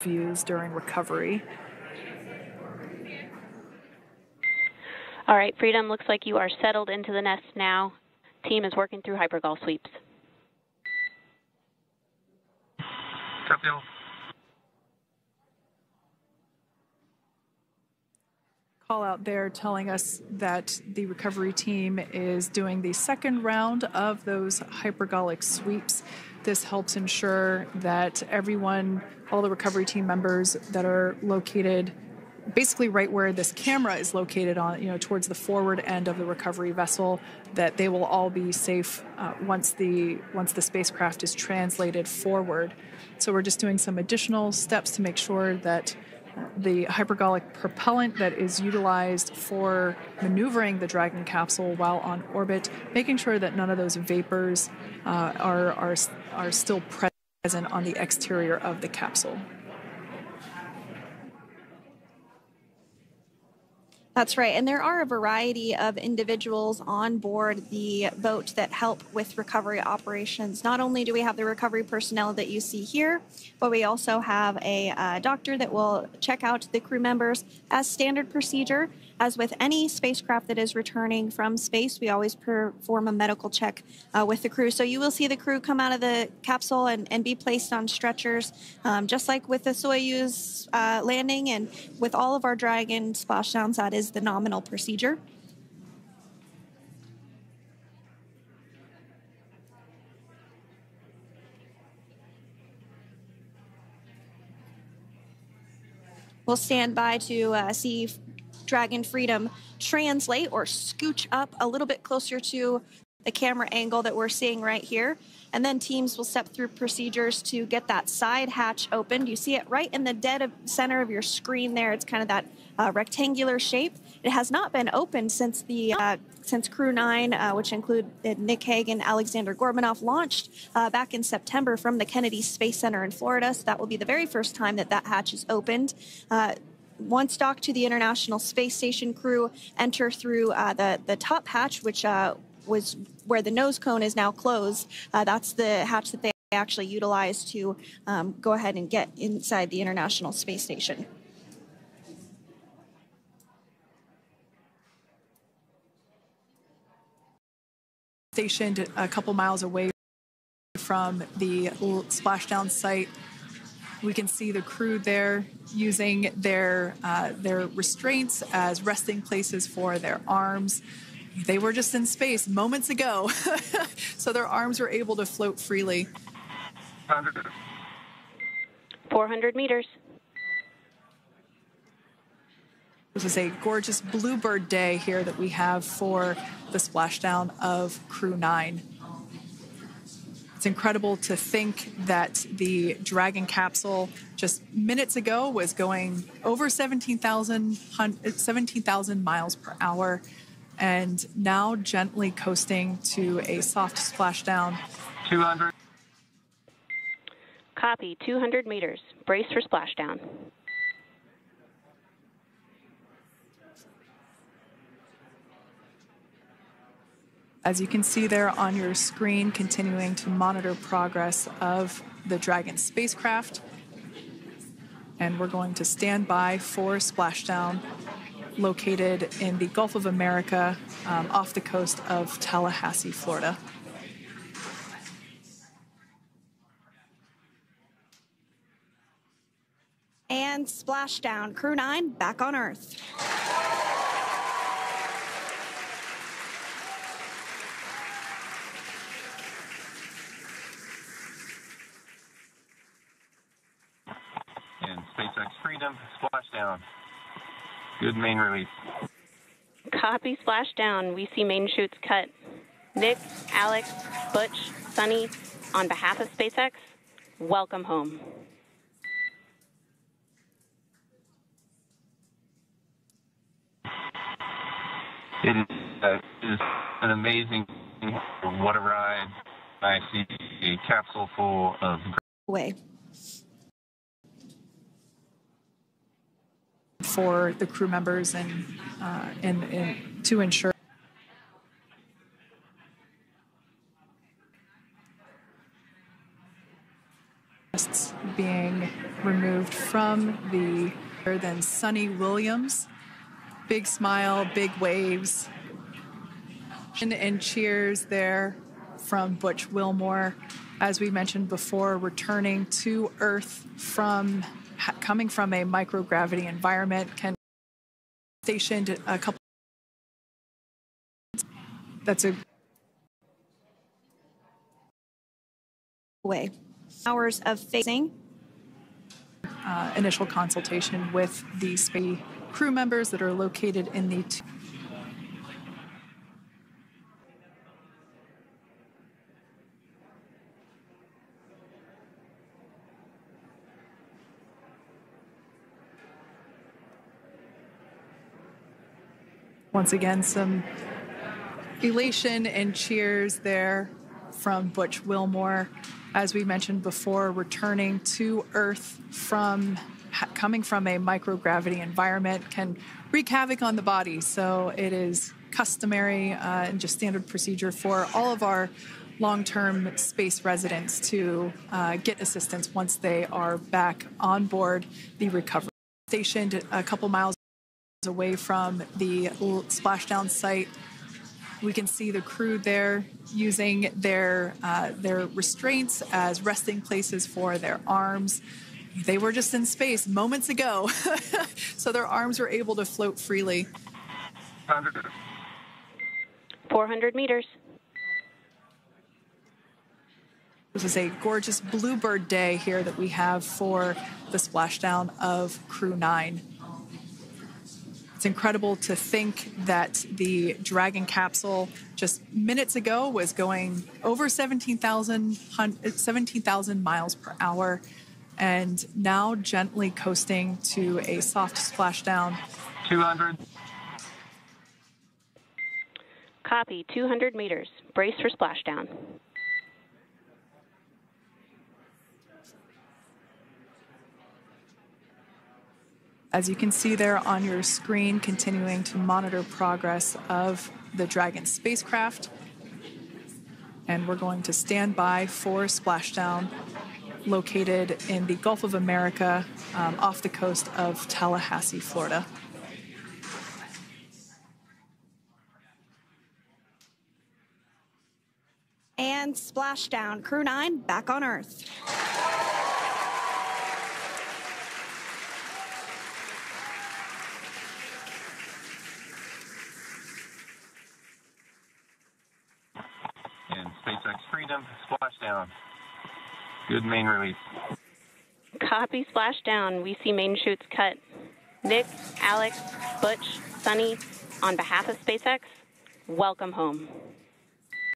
views during recovery. All right, Freedom, looks like you are settled into the nest now. Team is working through hypergol sweeps. Copy all. Call out there telling us that the recovery team is doing the second round of those hypergolic sweeps. This helps ensure that everyone, all the recovery team members that are located basically right where this camera is located on, towards the forward end of the recovery vessel, that they will all be safe once the spacecraft is translated forward. So we're just doing some additional steps to make sure that the hypergolic propellant that is utilized for maneuvering the Dragon capsule while on orbit, making sure that none of those vapors are still present on the exterior of the capsule. That's right. And there are a variety of individuals on board the boat that help with recovery operations. Not only do we have the recovery personnel that you see here, but we also have a doctor that will check out the crew members as standard procedure. As with any spacecraft that is returning from space, we always perform a medical check with the crew. So you will see the crew come out of the capsule and be placed on stretchers, just like with the Soyuz landing and with all of our Dragon splashdowns. That is the nominal procedure. We'll stand by to see Dragon Freedom translate or scooch up a little bit closer to the camera angle that we're seeing right here. And then teams will step through procedures to get that side hatch opened. You see it right in the dead of center of your screen there. It's kind of that rectangular shape. It has not been opened since since Crew-9, which include Nick Hagen, Alexander Gorbanov, launched back in September from the Kennedy Space Center in Florida. So that will be the very first time that that hatch is opened. Once docked to the International Space Station, crew enter through the top hatch, which was where the nose cone is now closed. That's the hatch that they actually utilize to go ahead and get inside the International Space Station. Stationed a couple miles away from the splashdown site. We can see the crew there using their restraints as resting places for their arms. They were just in space moments ago, so their arms were able to float freely. 400 meters. This is a gorgeous bluebird day here that we have for the splashdown of Crew-9. It's incredible to think that the Dragon capsule just minutes ago was going over 17,000 miles per hour, and now gently coasting to a soft splashdown. 200. Copy, 200 meters. Brace for splashdown. As you can see there on your screen, continuing to monitor progress of the Dragon spacecraft. And we're going to stand by for splashdown, located in the Gulf of America, off the coast of Tallahassee, Florida. And splashdown, Crew-9 back on Earth. And SpaceX Freedom, splashdown. Good main release. Copy, splashdown. We see main chutes cut. Nick, Alex, Butch, Suni, on behalf of SpaceX, welcome home. It is an amazing, what a ride. I see a capsule full of Way. For the crew members and to ensure being removed from the then Sunny Williams. Big smile, big waves. And cheers there from Butch Wilmore. As we mentioned before, returning to Earth coming from a microgravity environment, can stationed a couple. That's a way. Hours of phasing. Initial consultation with the space crew members that are located in the once again, some elation and cheers there from Butch Wilmore. As we mentioned before, returning to Earth coming from a microgravity environment can wreak havoc on the body. So it is customary and just standard procedure for all of our long-term space residents to get assistance once they are back on board the recovery. Stationed a couple miles away from the Splashdown site. We can see the crew there using their restraints as resting places for their arms. They were just in space moments ago, so their arms were able to float freely. 400 meters. This is a gorgeous bluebird day here that we have for the splashdown of Crew-9. It's incredible to think that the Dragon capsule just minutes ago was going over 17,000 miles per hour, and now gently coasting to a soft splashdown. 200. Copy, 200 meters. Brace for splashdown. As you can see there on your screen, continuing to monitor progress of the Dragon spacecraft. And we're going to stand by for splashdown, located in the Gulf of America, off the coast of Tallahassee, Florida. And splashdown, Crew-9 back on Earth. And SpaceX Freedom, splashdown. Good main release. Copy, splashdown. We see main chutes cut. Nick, Alex, Butch, Suni, on behalf of SpaceX, welcome home.